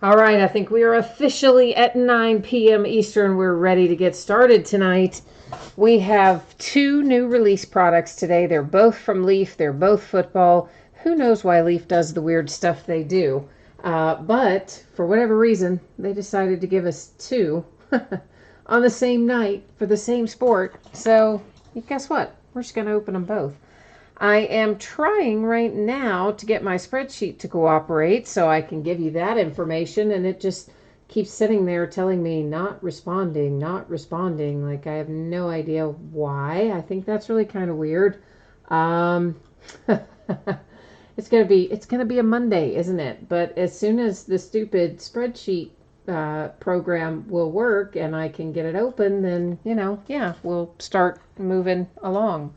All right, I think we are officially at 9 p.m. Eastern. We're ready to get started tonight. We have two new release products today. They're both from Leaf. They're both football. Who knows why Leaf does the weird stuff they do? But for whatever reason, they decided to give us two on the same night for the same sport. So guess what? We're just going to open them both. I am trying right now to get my spreadsheet to cooperate so I can give you that information, and it just keeps sitting there telling me not responding, not responding. Like I have no idea why. I think that's really kind of weird. Um, it's gonna be a Monday, isn't it? But as soon as the stupid spreadsheet program will work and I can get it open, then yeah, we'll start moving along.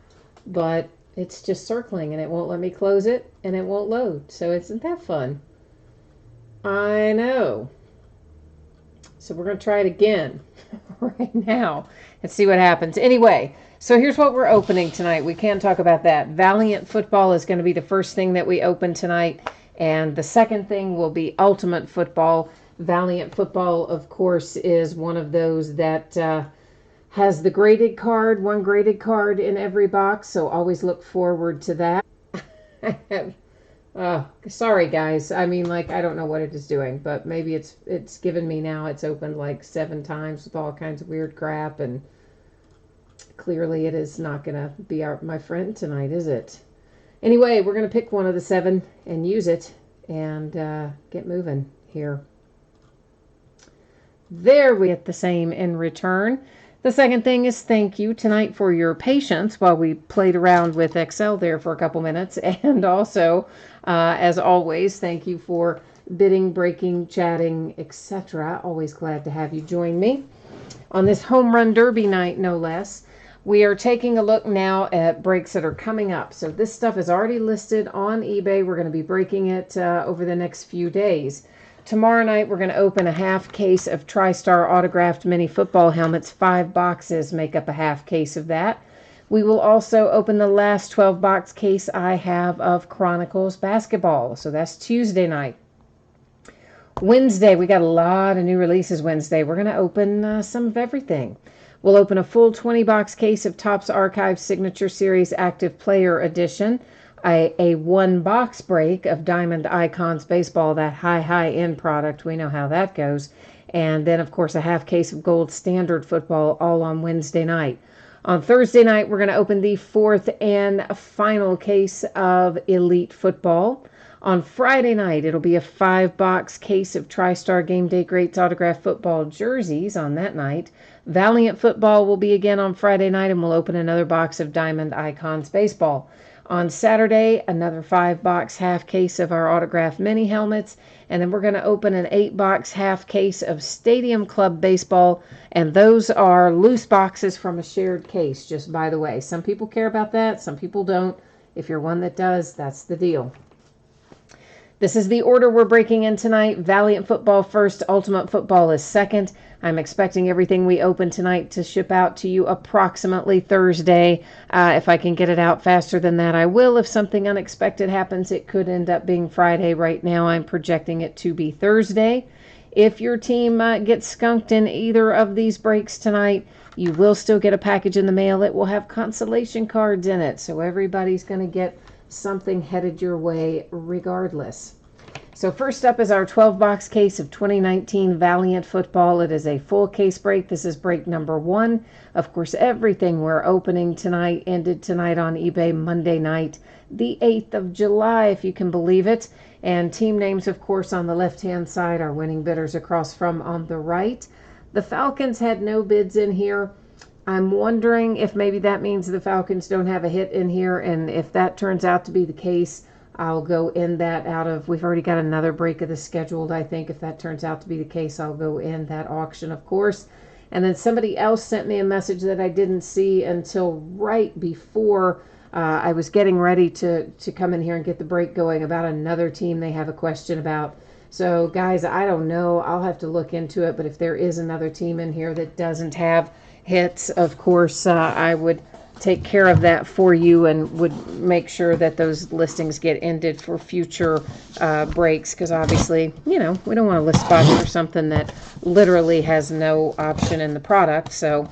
But it's just circling and it won't let me close it and it won't load. So isn't that fun? I know. So we're going to try it again right now and see what happens. Anyway, so here's what we're opening tonight. We can talk about that. Valiant Football is going to be the first thing that we open tonight. And the second thing will be Ultimate Football. Valiant Football, of course, is one of those that has the graded card, one graded card in every box. So always look forward to that. Sorry guys. I mean, like, I don't know what it is doing, but maybe it's given me now. It's opened like 7 times with all kinds of weird crap, and clearly it is not gonna be my friend tonight, is it? Anyway, we're gonna pick one of the 7 and use it and get moving here. There, we get the same in return. The second thing is thank you tonight for your patience while we played around with Excel there for a couple minutes. And also, as always, thank you for bidding, breaking, chatting, etc. Always glad to have you join me on this home run derby night, no less. We are taking a look now at breaks that are coming up. So this stuff is already listed on eBay. We're going to be breaking it over the next few days. Tomorrow night, we're going to open a half case of TriStar autographed mini football helmets. 5 boxes make up a half case of that. We will also open the last 12 box case I have of Chronicles basketball. So that's Tuesday night. Wednesday, we got a lot of new releases Wednesday. We're going to open some of everything. We'll open a full 20 box case of Topps Archive Signature Series Active Player Edition. A 1 box break of Diamond Icons Baseball, that high end product. We know how that goes. And then, of course, a half case of Gold Standard Football, all on Wednesday night. On Thursday night, we're going to open the 4th and final case of Elite Football. On Friday night, it'll be a 5 box case of TriStar Game Day Greats autographed football jerseys on that night. Valiant Football will be again on Friday night, and we'll open another box of Diamond Icons Baseball. On Saturday, another 5 box half case of our autographed mini helmets. And then we're going to open an 8 box half case of Stadium Club Baseball. And those are loose boxes from a shared case, just by the way. Some people care about that, some people don't. If you're one that does, that's the deal. This is the order we're breaking in tonight. Valiant Football first, Ultimate Football is second. I'm expecting everything we open tonight to ship out to you approximately Thursday. If I can get it out faster than that, I will. If something unexpected happens, it could end up being Friday. Right now, I'm projecting it to be Thursday. If your team gets skunked in either of these breaks tonight, you will still get a package in the mail. It will have consolation cards in it, so everybody's going to get something headed your way regardless. So first up is our 12 box case of 2019 Valiant Football. It is a full case break. This is break number 1. Of course, everything we're opening tonight ended tonight on eBay Monday night, the 8th of July, if you can believe it. And team names, of course, on the left-hand side, our winning bidders across from on the right. The Falcons had no bids in here. I'm wondering if maybe that means the Falcons don't have a hit in here, and if that turns out to be the case, I'll go in that out of, we've already got another break of the scheduled, I think. If that turns out to be the case, I'll go in that auction, of course. And then somebody else sent me a message that I didn't see until right before I was getting ready to come in here and get the break going about another team they have a question about. So, guys, I don't know. I'll have to look into it, but if there is another team in here that doesn't have hits, of course, I would take care of that for you and would make sure that those listings get ended for future breaks, because obviously, we don't want to list spots for something that literally has no option in the product. So,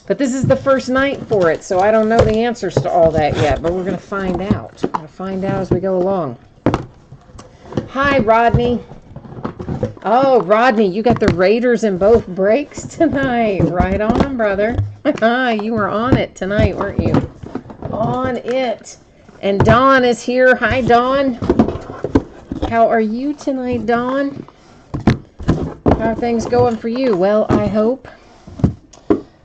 but this is the first night for it, so I don't know the answers to all that yet, but we're going to find out. We're going to find out as we go along. Hi, Rodney. Oh, Rodney, you got the Raiders in both breaks tonight. Right on, brother. You were on it tonight, weren't you? On it. And Dawn is here. Hi, Dawn. How are you tonight, Dawn? How are things going for you? Well, I hope.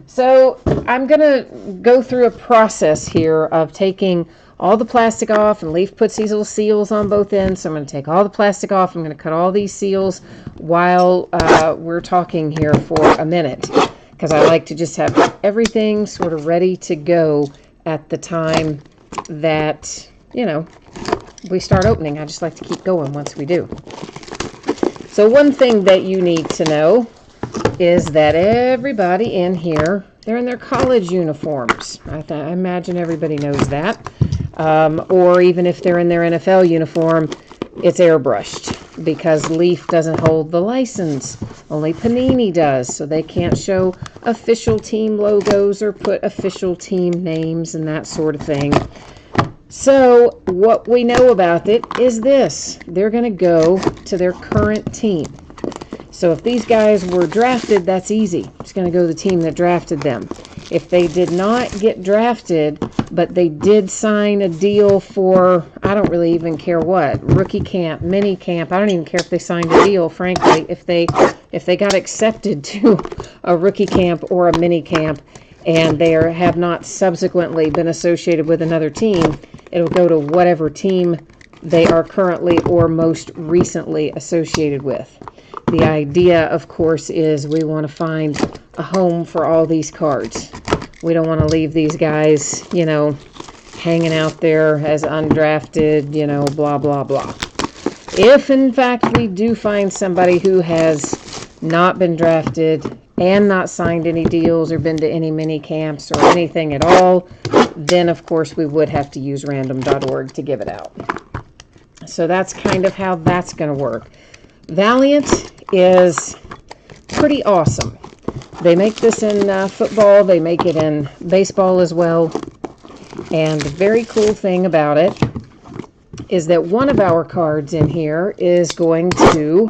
So I'm going to go through a process here of taking all the plastic off, and Leaf puts these little seals on both ends. So I'm going to take all the plastic off. I'm going to cut all these seals while we're talking here for a minute, because I like to just have everything sort of ready to go at the time that, we start opening. I just like to keep going once we do. So one thing that you need to know is that everybody in here, they're in their college uniforms. I imagine everybody knows that. Or even if they're in their NFL uniform, it's airbrushed, because Leaf doesn't hold the license. Only Panini does, so they can't show official team logos or put official team names and that sort of thing. So what we know about it is this: they're going to go to their current team. So if these guys were drafted, that's easy. It's going to go to the team that drafted them. If they did not get drafted, but they did sign a deal for, I don't really even care what, rookie camp, mini camp, I don't even care if they signed a deal, frankly. If they got accepted to a rookie camp or a mini camp, and they have not subsequently been associated with another team, it'll go to whatever team they are currently or most recently associated with. The idea, of course, is we want to find a home for all these cards. We don't want to leave these guys, hanging out there as undrafted, blah, blah, blah. If, in fact, we do find somebody who has not been drafted and not signed any deals or been to any mini camps or anything at all, then, of course, we would have to use random.org to give it out. So that's kind of how that's going to work. Valiant is pretty awesome. They make this in football. They make it in baseball as well. And the very cool thing about it is that one of our cards in here is going to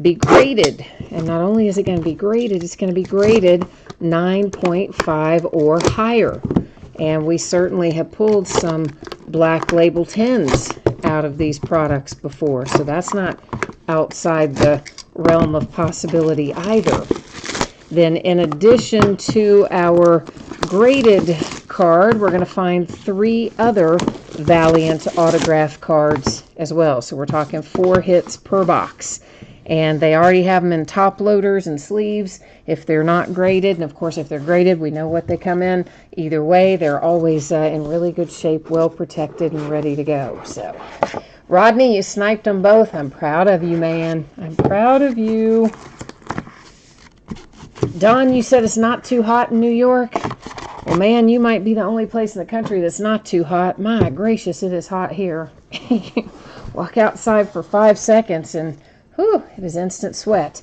be graded. And not only is it going to be graded, it's going to be graded 9.5 or higher. And we certainly have pulled some Black Label 10s out of these products before. So that's not outside the realm of possibility either. Then in addition to our graded card, we're going to find 3 other Valiant autograph cards as well. So we're talking 4 hits per box. And they already have them in top loaders and sleeves if they're not graded. And of course, if they're graded, we know what they come in. Either way, they're always in really good shape, well protected, and ready to go. So, Rodney, you sniped them both. I'm proud of you, man. I'm proud of you. Don, you said it's not too hot in New York? Well, man, you might be the only place in the country that's not too hot. My gracious, it is hot here. Walk outside for 5 seconds and whew, it is instant sweat.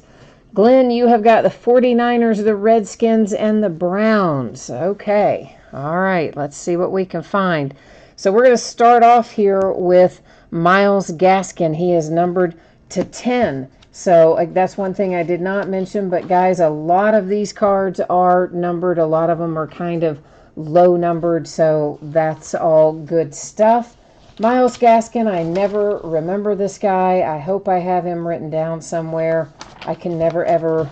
Glenn, you have got the 49ers, the Redskins, and the Browns. Okay. All right. Let's see what we can find. So we're going to start off here with Myles Gaskin. He is numbered to 10. So that's one thing I did not mention. But, guys, a lot of these cards are numbered. A lot of them are kind of low numbered. So that's all good stuff. Myles Gaskin, I never remember this guy. I hope I have him written down somewhere. I can never, ever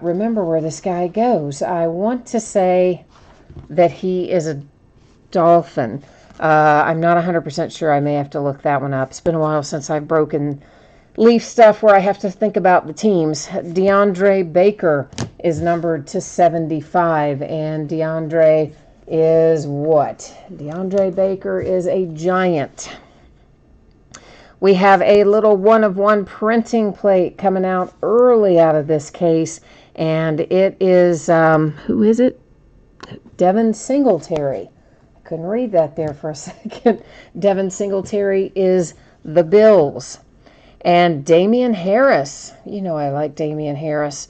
remember where this guy goes. I want to say that he is a Dolphin. I'm not 100% sure. I may have to look that one up. It's been a while since I've broken Leaf stuff where I have to think about the teams. DeAndre Baker is numbered to 75, and DeAndre is what? DeAndre Baker is a giant. We have a little 1-of-1 printing plate coming out early out of this case, and it is, who is it? Devin Singletary. I couldn't read that there for a second. Devin Singletary is the Bills. And Damian Harris. You know I like Damian Harris.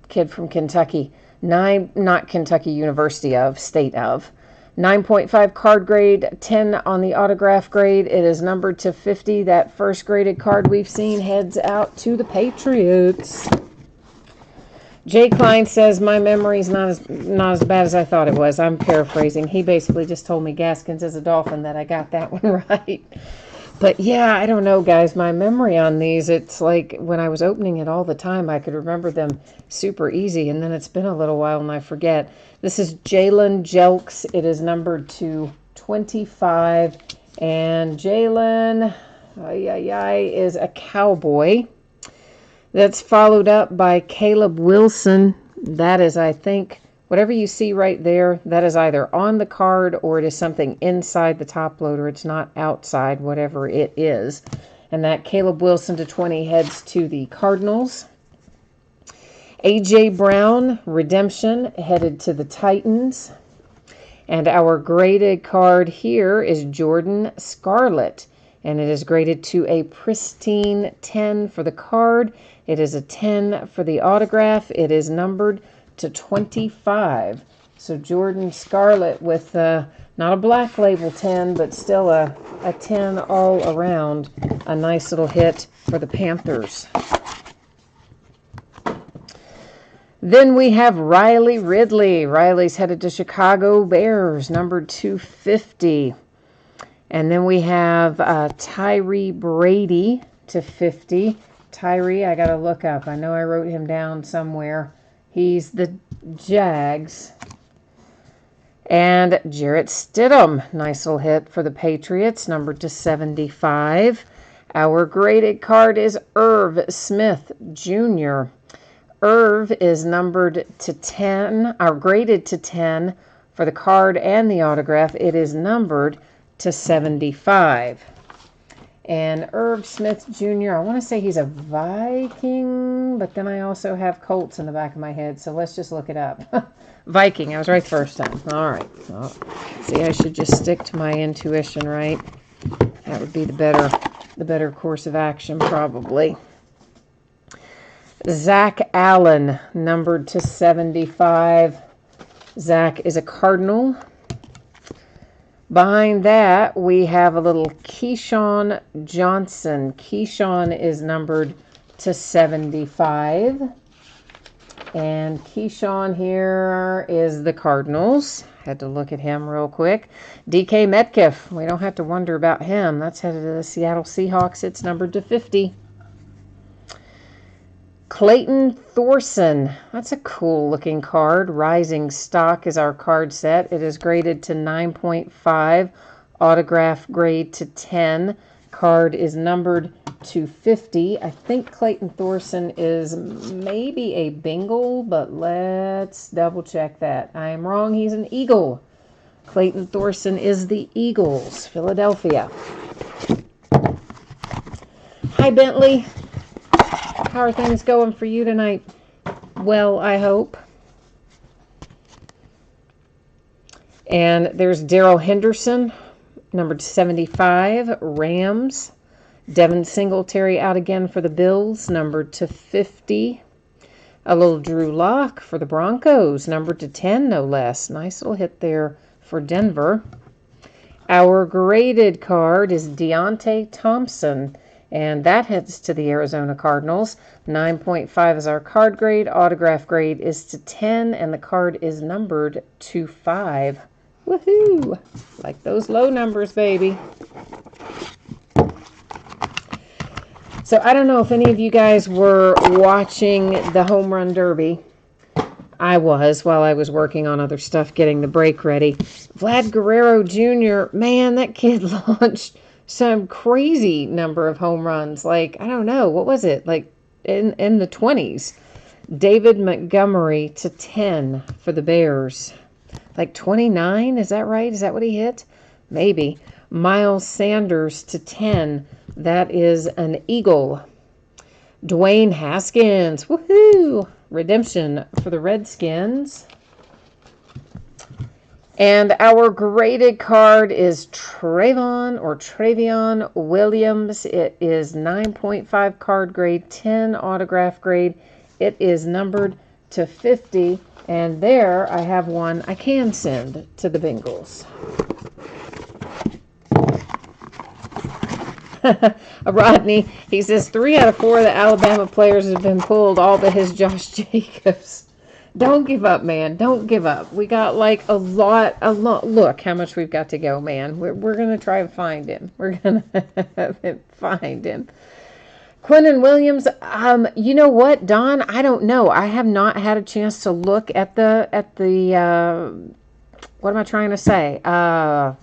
Kid from Kentucky. Not Kentucky University of, State of. 9.5 card grade, 10 on the autograph grade. It is numbered to 50. That first graded card we've seen heads out to the Patriots. Jay Klein says, my memory's not as bad as I thought it was. I'm paraphrasing. He basically just told me Gaskins is a Dolphin, that I got that one right. But yeah, I don't know, guys. My memory on these, it's like when I was opening it all the time, I could remember them super easy, and then it's been a little while and I forget. This is Jalen Jelks. It is numbered to 25, and Jalen is a Cowboy. That's followed up by Caleb Wilson. That is, I think, whatever you see right there, that is either on the card or it is something inside the top loader. It's not outside, whatever it is. And that Caleb Wilson to 20 heads to the Cardinals. A.J. Brown, redemption, headed to the Titans. And our graded card here is Jordan Scarlett. And it is graded to a pristine 10 for the card. It is a 10 for the autograph. It is numbered to 25. So Jordan Scarlett with not a black label 10, but still a 10 all around. A nice little hit for the Panthers. Then we have Riley Ridley. Riley's headed to Chicago Bears, numbered 250. And then we have Tyree Brady to 50. Tyree, I got to look up. I know I wrote him down somewhere. He's the Jags. And Jarrett Stidham, nice little hit for the Patriots, numbered to 75. Our graded card is Irv Smith Jr. Irv is numbered to 10, or graded to 10 for the card and the autograph. It is numbered to 75. And Irv Smith Jr., I want to say he's a Viking, but then I also have Colts in the back of my head, so let's just look it up. Viking, I was right the first time. All right. Well, see, I should just stick to my intuition, right? That would be the better course of action, probably. Zach Allen, numbered to 75. Zach is a Cardinal. Behind that, we have a little Keyshawn Johnson. Keyshawn is numbered to 75. And Keyshawn here is the Cardinals. Had to look at him real quick. DK Metcalf, we don't have to wonder about him. That's headed to the Seattle Seahawks. It's numbered to 50. Clayton Thorson. That's a cool looking card. Rising Stock is our card set. It is graded to 9.5. Autograph grade to 10. Card is numbered to 50. I think Clayton Thorson is maybe a Bengal, but let's double check that. I am wrong. He's an Eagle. Clayton Thorson is the Eagles, Philadelphia. Hi, Bentley. How are things going for you tonight? Well, I hope. And there's Darrell Henderson, numbered 75, Rams. Devin Singletary out again for the Bills, numbered to 50. A little Drew Lock for the Broncos, numbered to 10, no less. Nice little hit there for Denver. Our graded card is Deontay Thompson, and that heads to the Arizona Cardinals. 9.5 is our card grade. Autograph grade is to 10, and the card is numbered to 5. Woohoo! Like those low numbers, baby. So I don't know if any of you guys were watching the Home Run Derby. I was, while I was working on other stuff, getting the break ready. Vlad Guerrero Jr., man, that kid launched some crazy number of home runs. Like, I don't know, what was it? Like, in the 20s. David Montgomery to 10 for the Bears. Like 29, is that right? Is that what he hit? Maybe. Miles Sanders to 10. That is an Eagle. Dwayne Haskins, woohoo! Redemption for the Redskins. And our graded card is Travion Williams. It is 9.5 card grade, 10 autograph grade. It is numbered to 50. And there I have one I can send to the Bengals. Rodney, he says 3 out of 4 of the Alabama players have been pulled, all but his Josh Jacobs. Don't give up, man. Don't give up. We got like a lot. Look how much we've got to go, man. We're going to try and find him. We're going to find him. Quinnen Williams, you know what, Don? I don't know. I have not had a chance to look at the what am I trying to say? The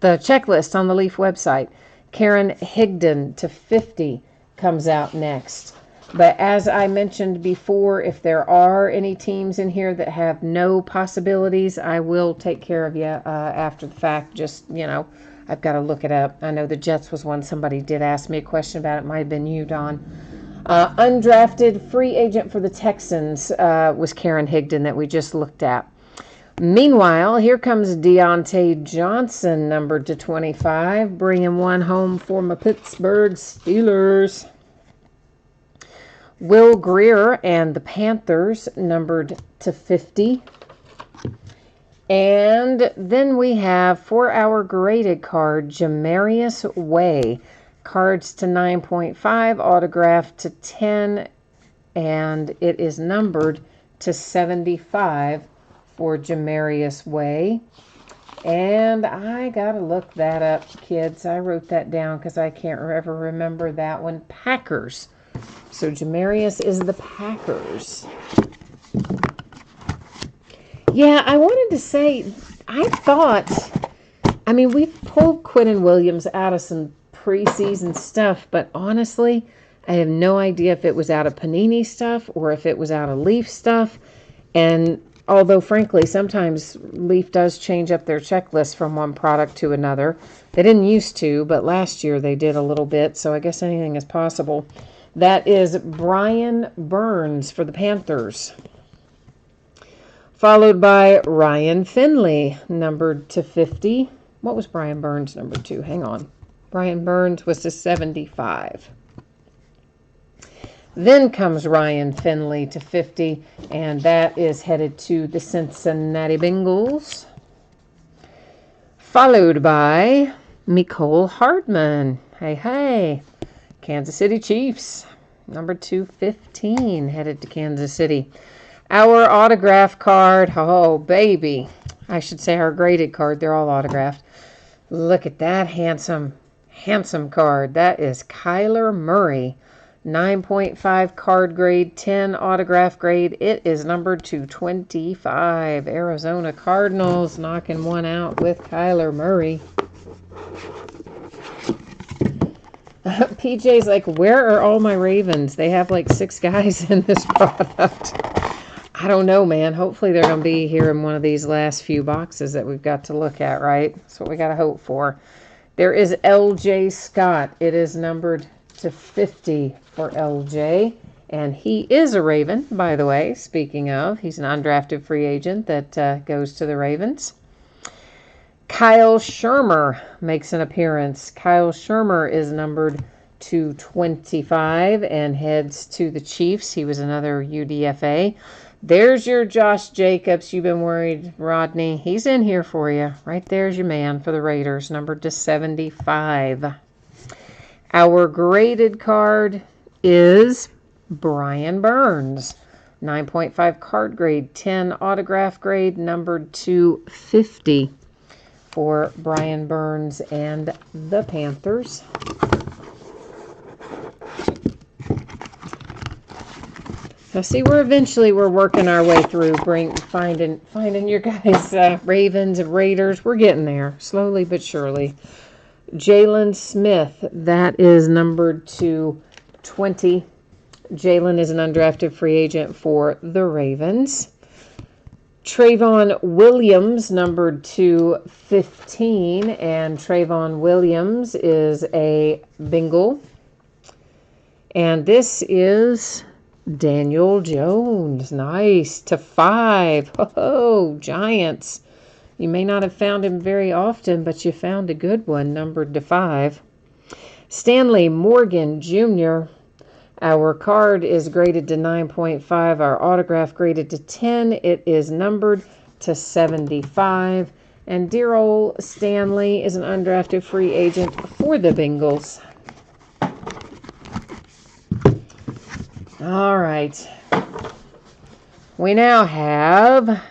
checklist on the Leaf website. Karen Higdon to 50 comes out next. But as I mentioned before, if there are any teams in here that have no possibilities, I will take care of you after the fact. Just, I've got to look it up. I know the Jets was one somebody did ask me a question about. It might have been you, Don. Undrafted free agent for the Texans was Karen Higdon that we just looked at. Meanwhile, here comes Deontay Johnson, numbered to 25, bringing one home for my Pittsburgh Steelers. Will Grier and the Panthers, numbered to 50. And then we have, for our graded card, Jamarius Way. Cards to 9.5, autographed to 10, and it is numbered to 75 for Jamarius Way. And I got to look that up, kids. I wrote that down because I can't ever remember that one. Packers. So Jamarius is the Packers. Yeah, I wanted to say, we've pulled Quinnen Williams out of some preseason stuff, but honestly, I have no idea if it was out of Panini stuff or if it was out of Leaf stuff. And although, frankly, sometimes Leaf does change up their checklist from one product to another. They didn't used to, but last year they did a little bit, so I guess anything is possible. That is Brian Burns for the Panthers. Followed by Ryan Finley, numbered to 50. What was Brian Burns numbered to? Hang on. Brian Burns was to 75. Then comes Ryan Finley to 50, and that is headed to the Cincinnati Bengals. Followed by Mecole Hardman. Hey. Kansas City Chiefs, number 215, headed to Kansas City. Our autograph card, oh baby, I should say our graded card, they're all autographed. Look at that handsome card. That is Kyler Murray, 9.5 card grade, 10 autograph grade. It is numbered to 25. Arizona Cardinals knocking one out with Kyler Murray. PJ's like, where are all my Ravens? They have like 6 guys in this product. I don't know, man. Hopefully they're going to be here in one of these last few boxes that we've got to look at, right? That's what we got to hope for. There is LJ Scott. It is numbered to 50 for LJ. And he is a Raven, by the way. Speaking of, he's an undrafted free agent that goes to the Ravens. Kyle Shurmur makes an appearance. Kyle Shurmur is numbered to 25 and heads to the Chiefs. He was another UDFA. There's your Josh Jacobs. You've been worried, Rodney. He's in here for you. Right there's your man for the Raiders, numbered to 75. Our graded card is Brian Burns. 9.5 card grade, 10 autograph grade, numbered to 50. For Brian Burns and the Panthers. Now see, we're working our way through finding your guys Ravens and Raiders. We're getting there slowly but surely. Jalen Smith, that is numbered to 20. Jalen is an undrafted free agent for the Ravens. Trayvon Williams, numbered to 15, and Trayvon Williams is a Bengal. And this is Daniel Jones. Nice, to 5. Oh, Giants. You may not have found him very often, but you found a good one, numbered to 5. Stanley Morgan Jr. Our card is graded to 9.5. Our autograph graded to 10. It is numbered to 75. And dear old Stanley is an undrafted free agent for the Bengals. All right. We now have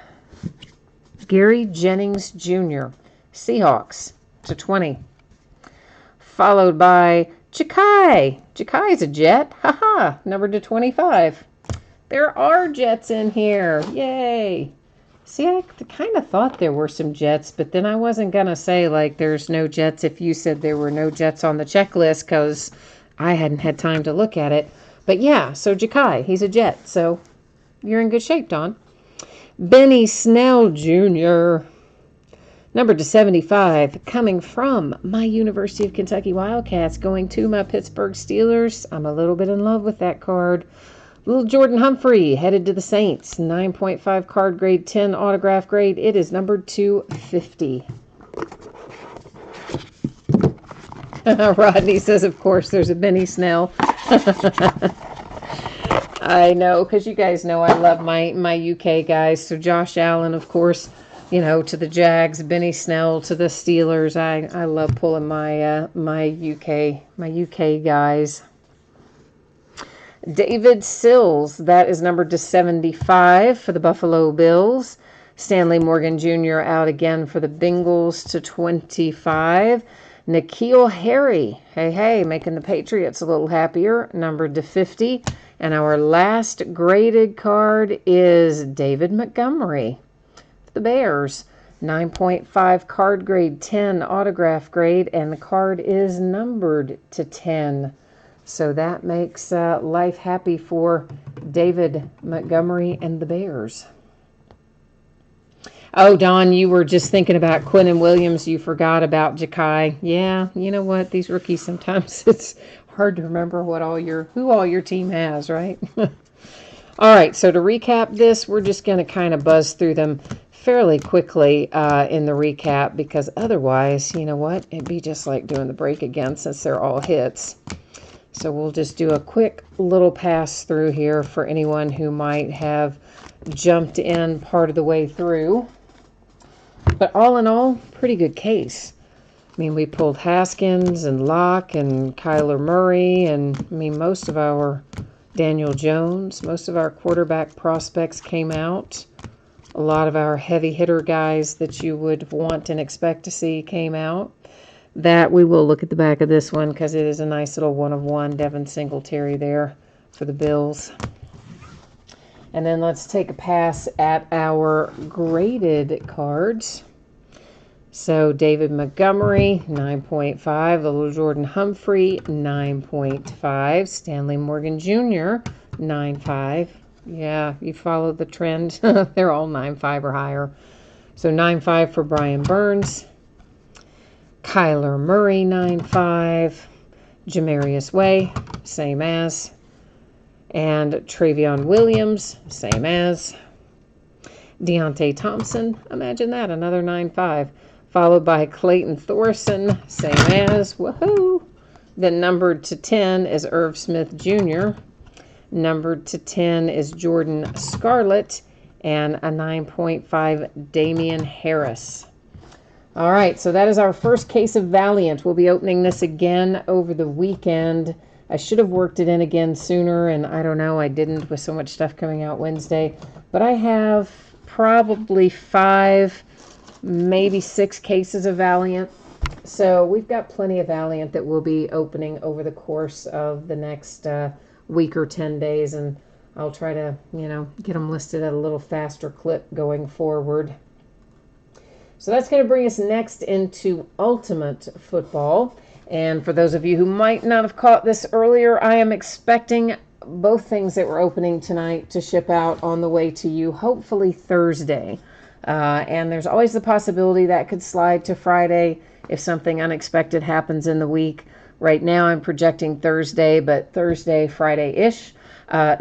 Gary Jennings Jr., Seahawks, to 20. Followed by Ja'Kai. Ja'Kai's a Jet. Haha, numbered to 25. There are Jets in here. Yay. See, I kind of thought there were some Jets, but then I wasn't going to say, like, there's no Jets if you said there were no Jets on the checklist because I hadn't had time to look at it. But yeah, so Ja'Kai, he's a Jet, so you're in good shape, Don. Benny Snell Jr., numbered to 75, coming from my University of Kentucky Wildcats, going to my Pittsburgh Steelers. I'm a little bit in love with that card. Little Jordan Humphrey, headed to the Saints. 9.5 card grade, 10 autograph grade. It is numbered to 50. Rodney says, of course, there's a Benny Snell. I know, because you guys know I love my UK guys. So Josh Allen, of course, you know, to the Jags, Benny Snell to the Steelers. I love pulling my UK guys. David Sills, that is numbered to 75 for the Buffalo Bills. Stanley Morgan Jr. out again for the Bengals to 25. N'Keal Harry, hey, making the Patriots a little happier, numbered to 50. And our last graded card is David Montgomery, the Bears. 9.5 card grade, 10 autograph grade, and the card is numbered to 10. So that makes life happy for David Montgomery and the Bears. Oh, Don, you were just thinking about Quinnen Williams. You forgot about Ja'Kai. Yeah, you know what? These rookies, sometimes it's hard to remember who all your team has, right? All right, so to recap this, we're just going to kind of buzz through them fairly quickly in the recap, because otherwise, you know what? It'd be just like doing the break again since they're all hits. So we'll just do a quick little pass through here for anyone who might have jumped in part of the way through. But all in all, pretty good case. I mean, we pulled Haskins and Locke and Kyler Murray, and I mean, most of our Daniel Jones, most of our quarterback prospects came out. A lot of our heavy hitter guys that you would want and expect to see came out. That we will look at the back of this one because it is a nice little 1-of-1 Devin Singletary there for the Bills. And then let's take a pass at our graded cards. So David Montgomery, 9.5. Little Jordan Humphrey, 9.5. Stanley Morgan Jr., 9.5. Yeah, you follow the trend. They're all 9.5 or higher. So 9.5 for Brian Burns. Kyler Murray, 9.5. Jamarius Way, same as. And Travion Williams, same as. Deontay Thompson, imagine that, another 9.5. Followed by Clayton Thorson, same as. Woohoo! Then numbered to 10 is Irv Smith Jr. Numbered to 10 is Jordan Scarlett. And a 9.5 Damian Harris. All right, so that is our first case of Valiant. We'll be opening this again over the weekend. I should have worked it in again sooner, and I don't know, I didn't with so much stuff coming out Wednesday. But I have probably 5, maybe 6 cases of Valiant. So we've got plenty of Valiant that we'll be opening over the course of the next week or 10 days, and I'll try to, get them listed at a little faster clip going forward. So that's going to bring us next into Ultimate Football. And for those of you who might not have caught this earlier, I am expecting both things that we're opening tonight to ship out on the way to you, hopefully Thursday. And there's always the possibility that could slide to Friday if something unexpected happens in the week. Right now I'm projecting Thursday, but Thursday, Friday-ish.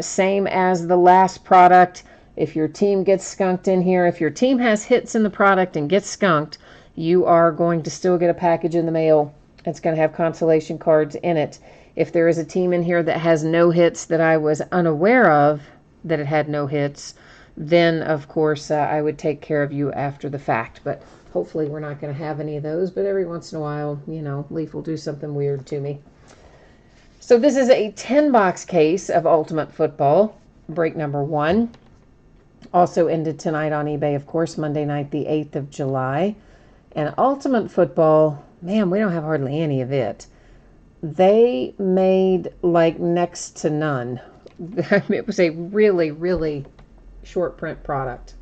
Same as the last product. If your team gets skunked in here, if your team has hits in the product and gets skunked, you are going to still get a package in the mail. It's going to have consolation cards in it. If there is a team in here that has no hits that I was unaware of, that it had no hits, then of course I would take care of you after the fact. But hopefully we're not going to have any of those. But every once in a while, you know, Leaf will do something weird to me. So this is a 10-box case of Ultimate Football, break number 1. Also ended tonight on eBay, of course, Monday night, the 8th of July. And Ultimate Football, man, we don't have hardly any of it. They made like next to none. It was a really, really short print product.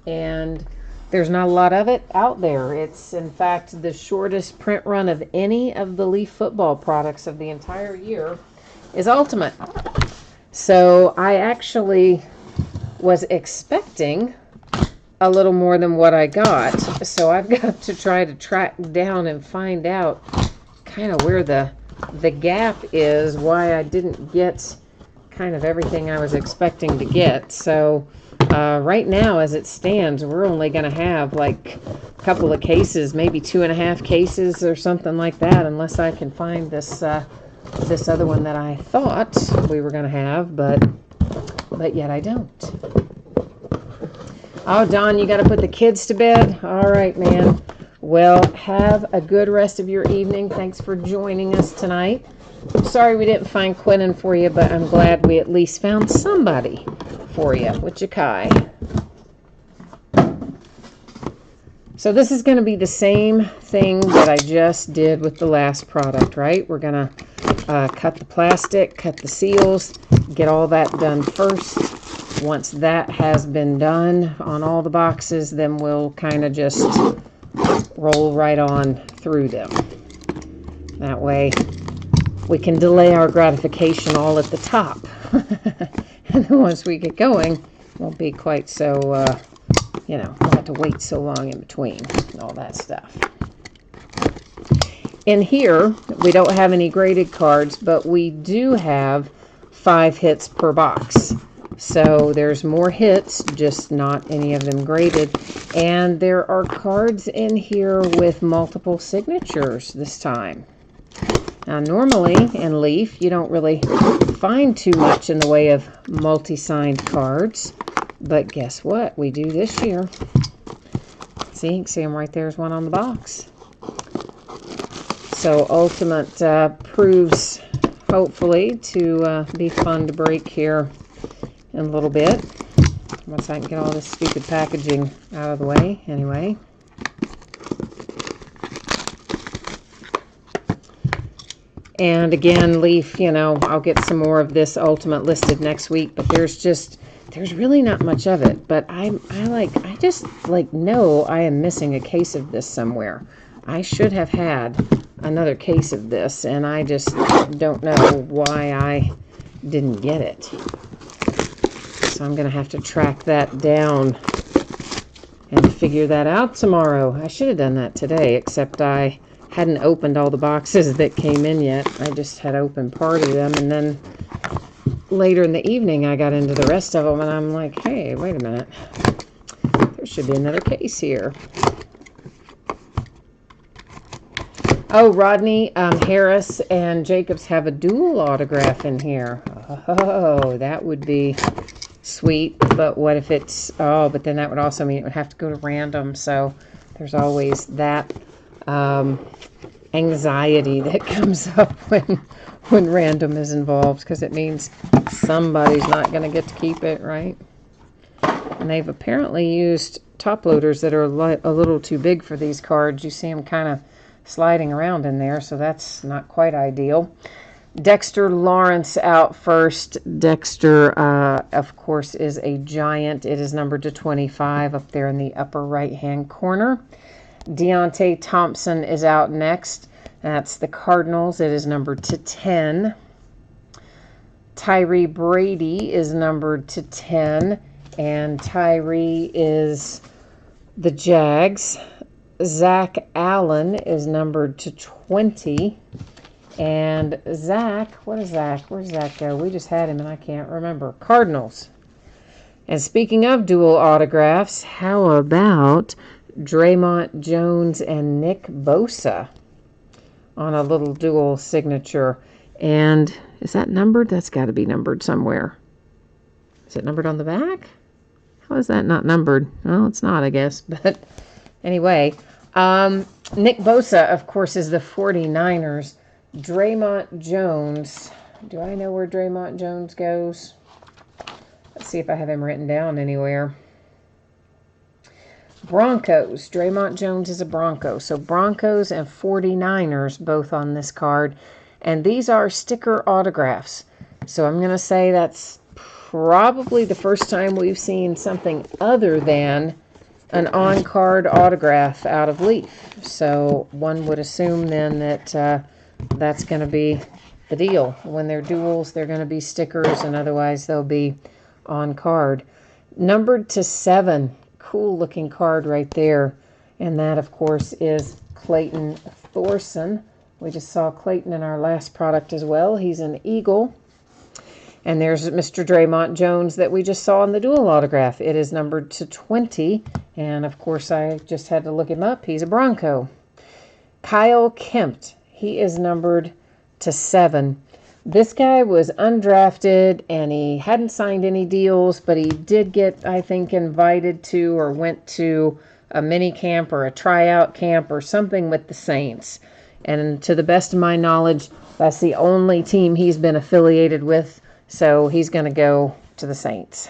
And there's not a lot of it out there. It's, in fact, the shortest print run of any of the Leaf football products of the entire year is Ultimate. So I actually was expecting a little more than what I got. So I've got to try to track down and find out kind of where the gap is, why I didn't get kind of everything I was expecting to get. So right now, as it stands, we're only going to have like a couple of cases, maybe 2.5 cases or something like that, unless I can find this this other one that I thought we were going to have, but yet I don't. Oh, Don, you got to put the kids to bed? All right, man. Well, have a good rest of your evening. Thanks for joining us tonight. Sorry we didn't find Quinnen for you, but I'm glad we at least found somebody for you with Jakai. So this is going to be the same thing that I just did with the last product, right? We're going to cut the plastic, cut the seals, get all that done first. Once that has been done on all the boxes, then we'll kind of just roll right on through them. That way we can delay our gratification all at the top. And then once we get going, it won't be quite so, you know, we'll have to wait so long in between and all that stuff. In here, we don't have any graded cards, but we do have 5 hits per box. So there's more hits, just not any of them graded. And there are cards in here with multiple signatures this time. Now, normally in Leaf, you don't really find too much in the way of multi-signed cards. But guess what? We do this year. See, you can see them right there. There's one on the box. So Ultimate proves, hopefully, to be fun to break here in a little bit. Once I can get all this stupid packaging out of the way, anyway. And again, Leaf, you know, I'll get some more of this Ultimate listed next week, but there's really not much of it. But I just know I am missing a case of this somewhere. I should have had another case of this, and I just don't know why I didn't get it. So I'm going to have to track that down and figure that out tomorrow. I should have done that today, except I hadn't opened all the boxes that came in yet. I just had opened part of them, and then later in the evening I got into the rest of them, and I'm like, hey, wait a minute. There should be another case here. Oh, Rodney Harris and Jacobs have a dual autograph in here. Oh, that would be sweet. But what if it's... Oh, but then that would also mean it would have to go to random. So there's always that anxiety that comes up when random is involved, because it means somebody's not going to get to keep it, right? And they've apparently used top loaders that are a little too big for these cards. You see them kind of sliding around in there, so that's not quite ideal. Dexter Lawrence out first. Dexter, of course, is a giant. It is numbered to 25 up there in the upper right-hand corner. Deontay Thompson is out next. That's the Cardinals. It is numbered to 10. Tyree Brady is numbered to 10, and Tyree is the Jags. Zach Allen is numbered to 20. And Zach, what is Zach? Where's Zach go? We just had him and I can't remember. Cardinals. And speaking of dual autographs, how about Draymond Jones and Nick Bosa on a little dual signature? And is that numbered? That's got to be numbered somewhere. Is it numbered on the back? How is that not numbered? Well, it's not, I guess. But anyway, Nick Bosa, of course, is the 49ers. Draymond Jones. Do I know where Draymond Jones goes? Let's see if I have him written down anywhere. Broncos. Draymond Jones is a Bronco. So Broncos and 49ers both on this card. And these are sticker autographs. So I'm going to say that's probably the first time we've seen something other than an on-card autograph out of Leaf. So one would assume then that that's going to be the deal. When they're duals, they're going to be stickers, and otherwise they'll be on card. Numbered to 7. Cool looking card right there. And that, of course, is Clayton Thorson. We just saw Clayton in our last product as well. He's an Eagle. And there's Mr. Draymond Jones that we just saw in the dual autograph. It is numbered to 20. And, of course, I just had to look him up. He's a Bronco. Kyle Kempt. He is numbered to 7. This guy was undrafted, and he hadn't signed any deals, but he did get, I think, invited to or went to a mini camp or a tryout camp or something with the Saints. And to the best of my knowledge, that's the only team he's been affiliated with, so he's going to go to the Saints.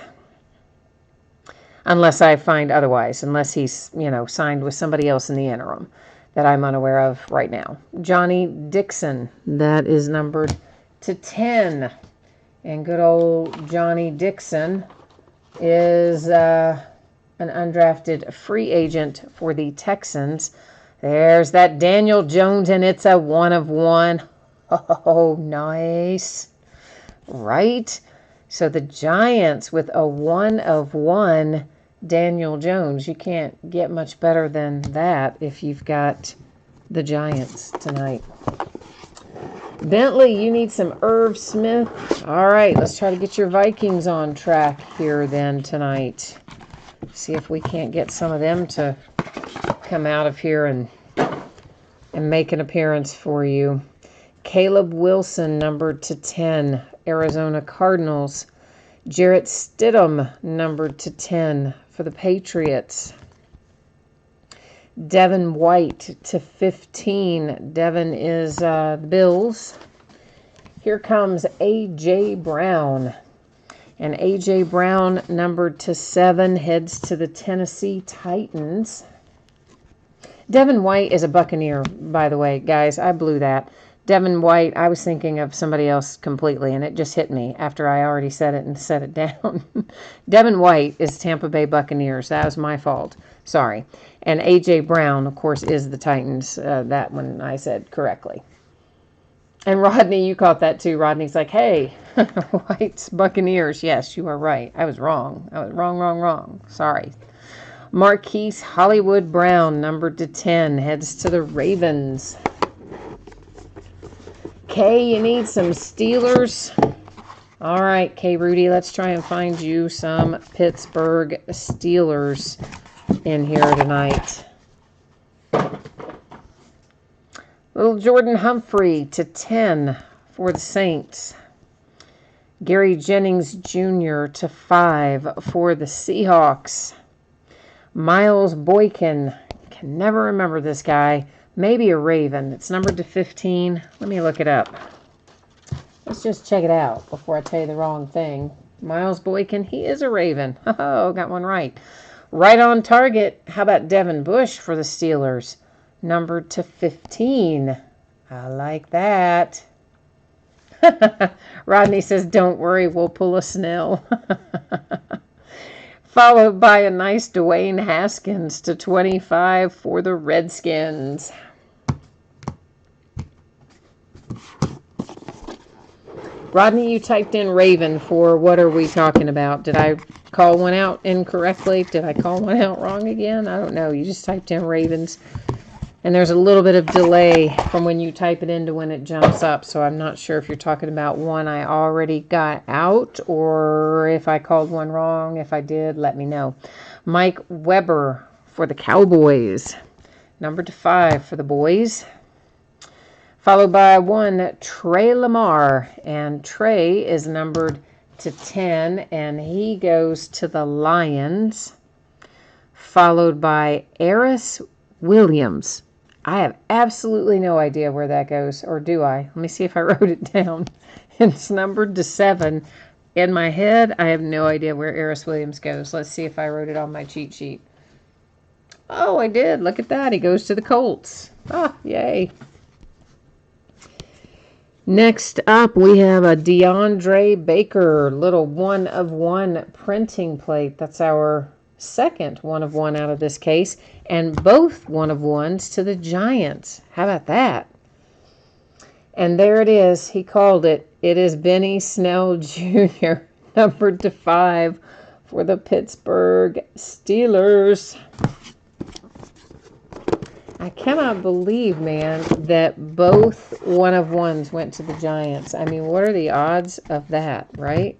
Unless I find otherwise, unless he's, signed with somebody else in the interim that I'm unaware of right now. Johnny Dixon, that is numbered to 10. And good old Johnny Dixon is an undrafted free agent for the Texans. There's that Daniel Jones, and it's a 1 of 1. Oh, nice. Right? So the Giants with a 1 of 1 Daniel Jones. You can't get much better than that if you've got the Giants tonight. Bentley, you need some Irv Smith. All right, let's try to get your Vikings on track here then tonight. See if we can't get some of them to come out of here and make an appearance for you. Caleb Wilson, numbered to 10, Arizona Cardinals. Jarrett Stidham, numbered to 10 for the Patriots. Devin White to 15. Devin is the Bills. Here comes A.J. Brown. And A.J. Brown, numbered to 7, heads to the Tennessee Titans. Devin White is a Buccaneer, by the way, guys. I blew that. Devin White, I was thinking of somebody else completely, and it just hit me after I already said it and set it down. Devin White is Tampa Bay Buccaneers. That was my fault. Sorry. And A.J. Brown, of course, is the Titans. That one I said correctly. And Rodney, you caught that too. Rodney's like, hey, White's Buccaneers. Yes, you are right. I was wrong. I was wrong. Sorry. Marquise Hollywood Brown, numbered to 10, heads to the Ravens. Kay, you need some Steelers. All right, Kay Rudy, let's try and find you some Pittsburgh Steelers in here tonight. Little Jordan Humphrey to 10 for the Saints. Gary Jennings Jr. to 5 for the Seahawks. Miles Boykin, can never remember this guy. Maybe a Raven. It's numbered to 15. Let me look it up. Let's just check it out before I tell you the wrong thing. Miles Boykin, he is a Raven. Oh, got one right. Right on target. How about Devin Bush for the Steelers? Numbered to 15. I like that. Rodney says, don't worry, we'll pull a Snell. Followed by a nice Dwayne Haskins to 25 for the Redskins. Rodney, you typed in Raven for what are we talking about? Did I call one out incorrectly? Did I call one out wrong again? I don't know. You just typed in Ravens. And there's a little bit of delay from when you type it in to when it jumps up. So I'm not sure if you're talking about one I already got out or if I called one wrong. If I did, let me know. Mike Weber for the Cowboys. Numbered to 5 for the boys. Followed by 1, Trey Lamar. And Trey is numbered to 10. And he goes to the Lions. Followed by Eris Williams. I have absolutely no idea where that goes, or do I? Let me see if I wrote it down. It's numbered to 7. In my head, I have no idea where Eris Williams goes. Let's see if I wrote it on my cheat sheet. Oh, I did. Look at that. He goes to the Colts. Ah, yay. Next up, we have a DeAndre Baker, little 1-of-1 printing plate. That's our second 1-of-1 out of this case, and both 1-of-1s to the Giants. How about that? And there it is. He called it. It is Benny Snell Jr., numbered to 5 for the Pittsburgh Steelers. I cannot believe, man, that both 1-of-1s went to the Giants. I mean, what are the odds of that, right?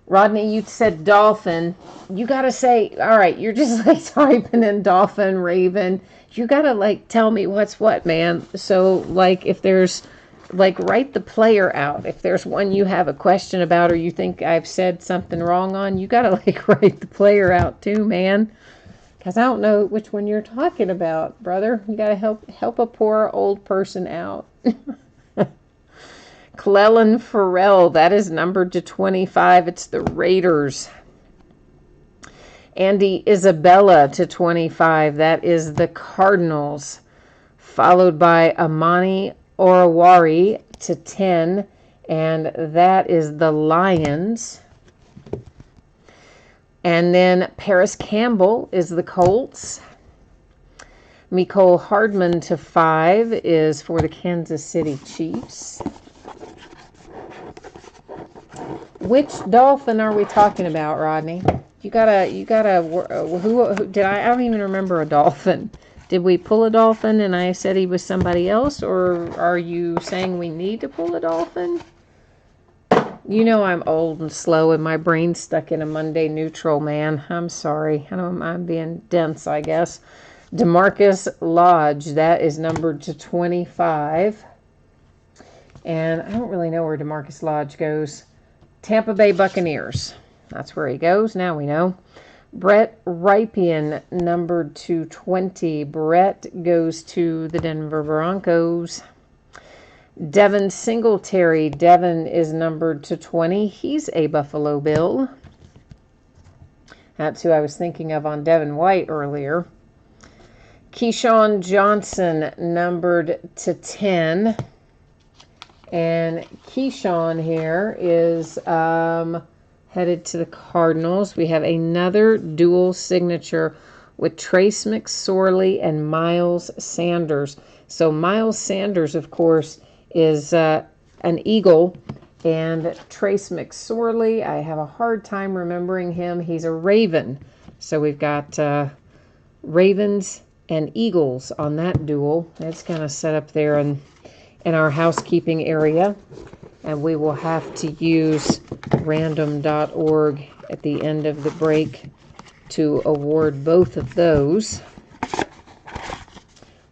Rodney, you said dolphin. You got to say, all right, you're just like typing in dolphin, raven. You got to like tell me what's what, man. So like if there's like write the player out. If there's one you have a question about or you think I've said something wrong on, you got to like write the player out too, man. Because I don't know which one you're talking about, brother. You got to help a poor old person out. Clelin Ferrell, that is numbered to 25. It's the Raiders. Andy Isabella to 25. That is the Cardinals. Followed by Amani Oruwari to 10. And that is the Lions. And then Paris Campbell is the Colts. Mecole Hardman to 5 is for the Kansas City Chiefs. Which dolphin are we talking about, Rodney? You gotta, who did I don't even remember a dolphin. Did we pull a dolphin and I said he was somebody else, or are you saying we need to pull a dolphin? You know I'm old and slow and my brain's stuck in a Monday neutral, man. I'm sorry. I know I'm being dense, I guess. DeMarcus Lodge, that is numbered to 25. And I don't really know where DeMarcus Lodge goes. Tampa Bay Buccaneers. That's where he goes. Now we know. Brett Rypien, numbered to 20. Brett goes to the Denver Broncos. Devin Singletary. Devin is numbered to 20. He's a Buffalo Bill. That's who I was thinking of on Devin White earlier. Keyshawn Johnson, numbered to 10. And Keyshawn here is headed to the Cardinals. We have another dual signature with Trace McSorley and Miles Sanders. So Miles Sanders, of course, is an Eagle. And Trace McSorley, I have a hard time remembering him. He's a Raven. So we've got Ravens and Eagles on that duel. It's kind of set up there in our housekeeping area. And we will have to use random.org at the end of the break to award both of those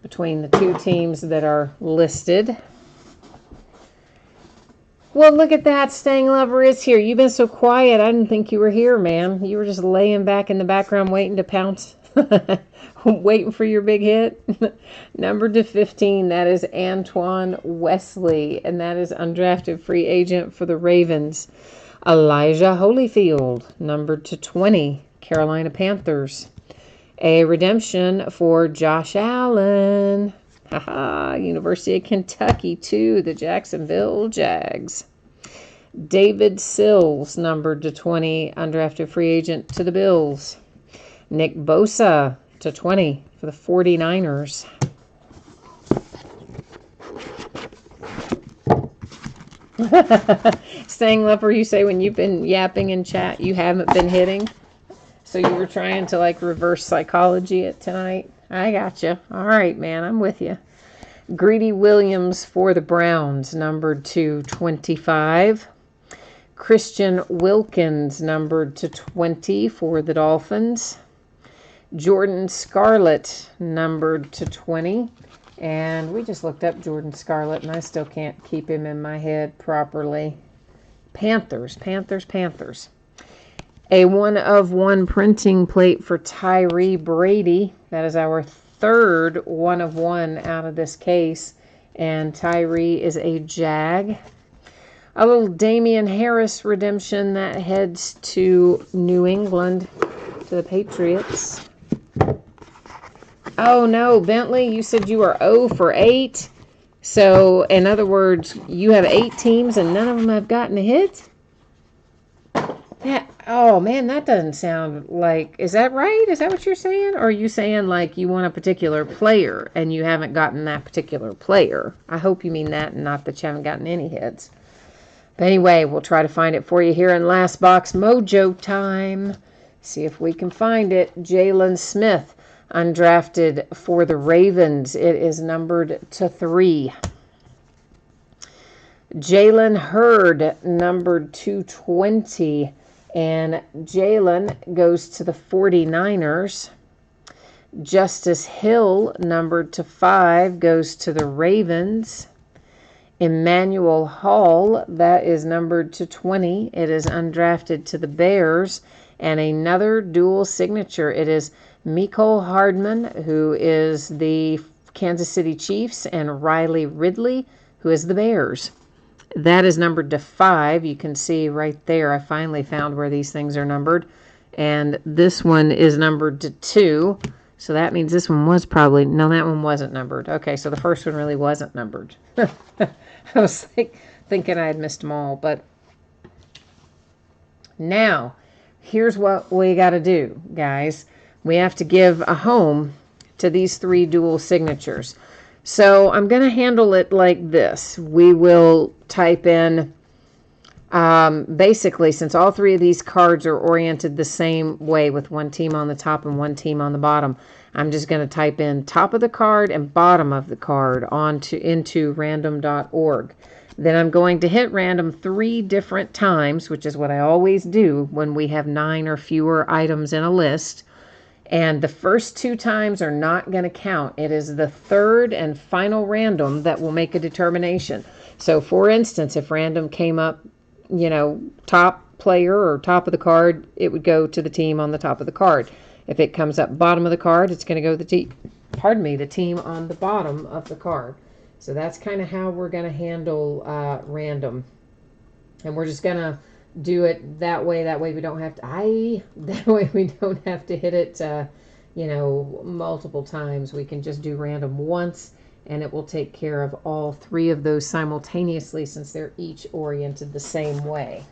between the two teams that are listed. Well, look at that. Staying Lover is here. You've been so quiet. I didn't think you were here, man. You were just laying back in the background waiting to pounce. Waiting for your big hit. Numbered to 15, that is Antoine Wesley, and that is undrafted free agent for the Ravens. Elijah Holyfield, numbered to 20, Carolina Panthers. A redemption for Josh Allen. University of Kentucky to the Jacksonville Jags. David Sills, numbered to 20, undrafted free agent to the Bills. Nick Bosa to 20 for the 49ers. Staying Lover, you say when you've been yapping in chat, you haven't been hitting. So you were trying to like reverse psychology it tonight? I got you. All right, man. I'm with you. Greedy Williams for the Browns, numbered to 25. Christian Wilkins, numbered to 20 for the Dolphins. Jordan Scarlett, numbered to 20. And we just looked up Jordan Scarlett, and I still can't keep him in my head properly. Panthers. A 1-of-1 printing plate for Tyree Brady. That is our third 1-of-1 out of this case. And Tyree is a Jag. A little Damian Harris redemption that heads to New England, to the Patriots. Oh no, Bentley, you said you were 0 for 8. So, in other words, you have 8 teams and none of them have gotten a hit? Oh man, that doesn't sound like, is that right? Is that what you're saying? Or are you saying like you want a particular player and you haven't gotten that particular player? I hope you mean that and not that you haven't gotten any hits. But anyway, we'll try to find it for you here in Last Box Mojo time. See if we can find it. Jalen Smith, undrafted for the Ravens. It is numbered to 3. Jalen Hurd, numbered to 20. And Jalen goes to the 49ers. Justice Hill, numbered to 5, goes to the Ravens. Emmanuel Hall, that is numbered to 20. It is undrafted to the Bears. And another dual signature. It is Mecole Hardman, who is the Kansas City Chiefs, and Riley Ridley, who is the Bears. That is numbered to 5. You can see right there, I finally found where these things are numbered. And this one is numbered to 2. So that means this one was probably, no, that one wasn't numbered. Okay, so the first one really wasn't numbered. I was like thinking I had missed them all. But now, here's what we got to do, guys. We have to give a home to these 3 dual signatures. So I'm going to handle it like this. We will type in, basically, since all 3 of these cards are oriented the same way with one team on the top and one team on the bottom, I'm just going to type in top of the card and bottom of the card into random.org. Then I'm going to hit random 3 different times, which is what I always do when we have 9 or fewer items in a list. And the first 2 times are not going to count. It is the third and final random that will make a determination. So, for instance, if random came up, top player or top of the card, it would go to the team on the top of the card. If it comes up bottom of the card, it's going to go to the team on the bottom of the card. So that's kind of how we're going to handle random. And we're just going to do it that way. That way we don't have to, that way we don't have to hit it, multiple times. We can just do random once and it will take care of all 3 of those simultaneously since they're each oriented the same way.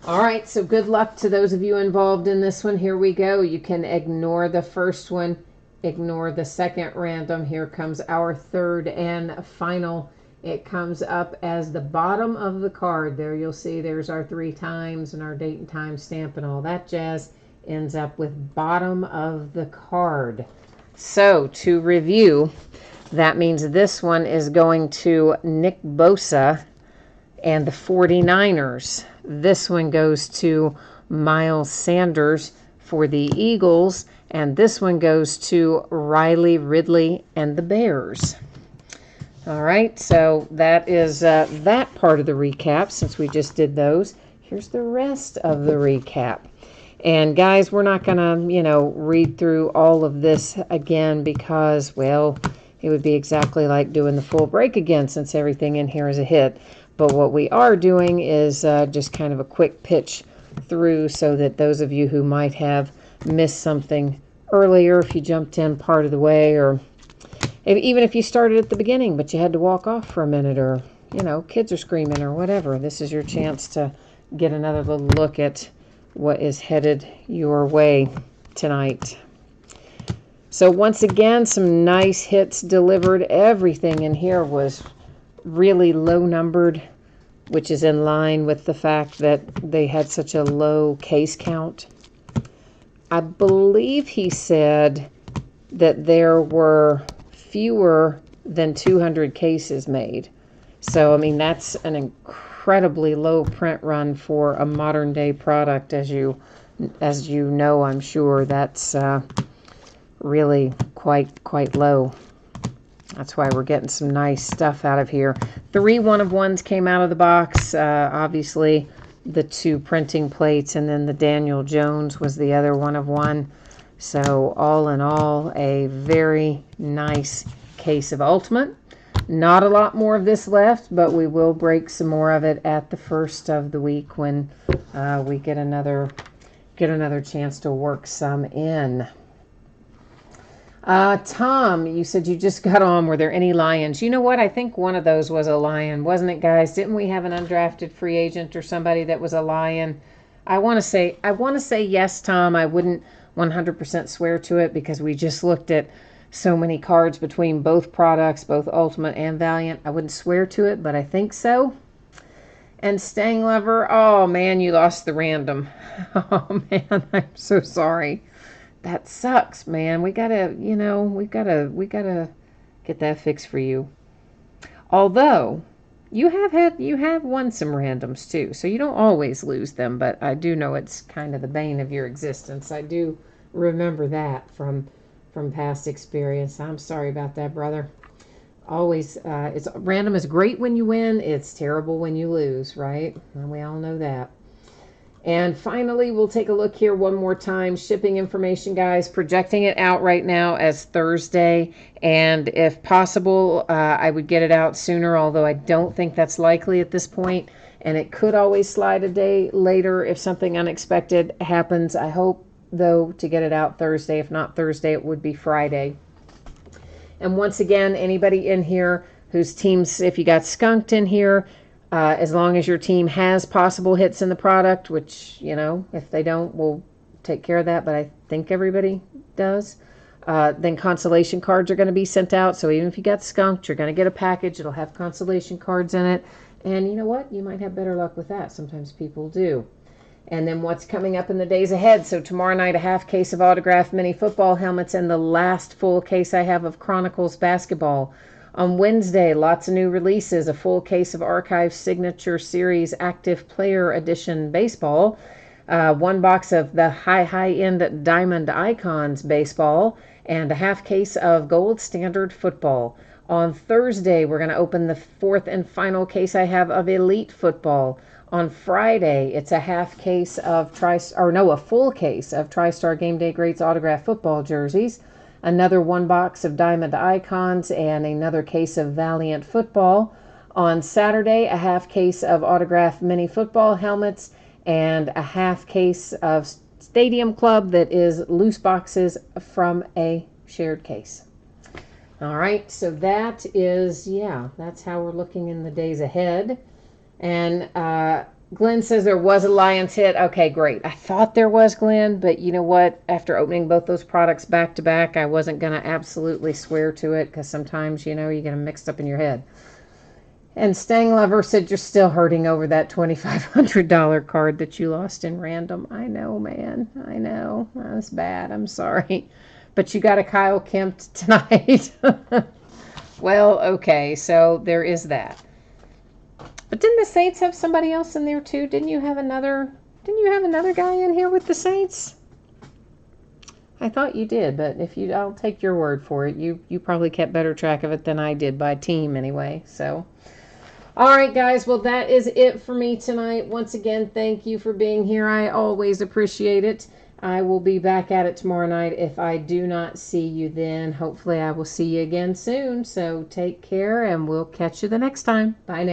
All right, so good luck to those of you involved in this one. Here we go. You can ignore the first one, ignore the second random. Here comes our third and final. It comes up as the bottom of the card. There you'll see there's our 3 times and our date and time stamp and all that jazz. Ends up with bottom of the card. So to review, that means this one is going to Nick Bosa and the 49ers. This one goes to Miles Sanders for the Eagles. And this one goes to Riley Ridley and the Bears. All right, so that is that part of the recap since we just did those. Here's the rest of the recap. And guys, we're not going to, read through all of this again because, well, it would be exactly like doing the full break again since everything in here is a hit. But what we are doing is just kind of a quick pitch through so that those of you who might have missed something earlier, if you jumped in part of the way, or even if you started at the beginning but you had to walk off for a minute, or, kids are screaming or whatever, this is your chance to get another little look at what is headed your way tonight. So once again, some nice hits delivered. Everything in here was really low numbered, which is in line with the fact that they had such a low case count. I believe he said that there were fewer than 200 cases made. So, I mean, that's an incredibly low print run for a modern day product. As you know, I'm sure that's really quite low. That's why we're getting some nice stuff out of here. 3 1-of-1s came out of the box. Obviously, the 2 printing plates, and then the Daniel Jones was the other 1-of-1. So all in all, a very nice case of Ultimate. Not a lot more of this left, but we will break some more of it at the first of the week when we get another chance to work some in. Tom, you said you just got on. Were there any Lions? You know what? I think one of those was a Lion, wasn't it, guys? Didn't we have an undrafted free agent or somebody that was a Lion? I want to say yes, Tom. I wouldn't 100% swear to it because we just looked at so many cards between both products, both Ultimate and Valiant. I wouldn't swear to it, but I think so. And Stang Lover, oh man, you lost the random. Oh man, I'm so sorry. That sucks, man. We gotta get that fixed for you. Although you have won some randoms too, so you don't always lose them, but I do know it's kind of the bane of your existence. I do remember that from past experience. I'm sorry about that, brother. Always, it's random is great when you win. It's terrible when you lose, right? And we all know that. And finally, we'll take a look here one more time. Shipping information, guys. Projecting it out right now as Thursday. And if possible, I would get it out sooner, although I don't think that's likely at this point. And it could always slide a day later if something unexpected happens. I hope, though, to get it out Thursday. If not Thursday, it would be Friday. And once again, anybody in here whose teams, if you got skunked in here, as long as your team has possible hits in the product, which, if they don't, we'll take care of that, but I think everybody does, then consolation cards are going to be sent out. So even if you got skunked, you're going to get a package. It'll have consolation cards in it. And you know what? You might have better luck with that. Sometimes people do. And then what's coming up in the days ahead. So tomorrow night, a half case of autographed mini football helmets and the last full case I have of Chronicles basketball. On Wednesday, lots of new releases, a full case of Archive Signature Series Active Player Edition Baseball, 1 box of the high-end Diamond Icons Baseball, and a half case of Gold Standard Football. On Thursday, we're going to open the 4th and final case I have of Elite Football. On Friday, it's a half case of a full case of TriStar Game Day Greats autographed football jerseys. Another 1 box of Diamond Icons and another case of Valiant Football. On Saturday, a half case of autographed mini football helmets and a half case of Stadium Club that is loose boxes from a shared case. All right, so that's how we're looking in the days ahead. And Glenn says there was a Lions hit. Okay, great. I thought there was, Glenn, but you know what? After opening both those products back to back, I wasn't going to absolutely swear to it because sometimes, you get them mixed up in your head. And Stang Lover said you're still hurting over that $2,500 card that you lost in random. I know, man. I know. That's bad. I'm sorry. But you got a Kyle Kemp tonight. Well, okay. So there is that. But didn't the Saints have somebody else in there too? Didn't you have another guy in here with the Saints? I thought you did, but I'll take your word for it. You probably kept better track of it than I did by team anyway. So, all right, guys. Well, that is it for me tonight. Once again, thank you for being here. I always appreciate it. I will be back at it tomorrow night. If I do not see you then, hopefully I will see you again soon. So take care, and we'll catch you the next time. Bye now.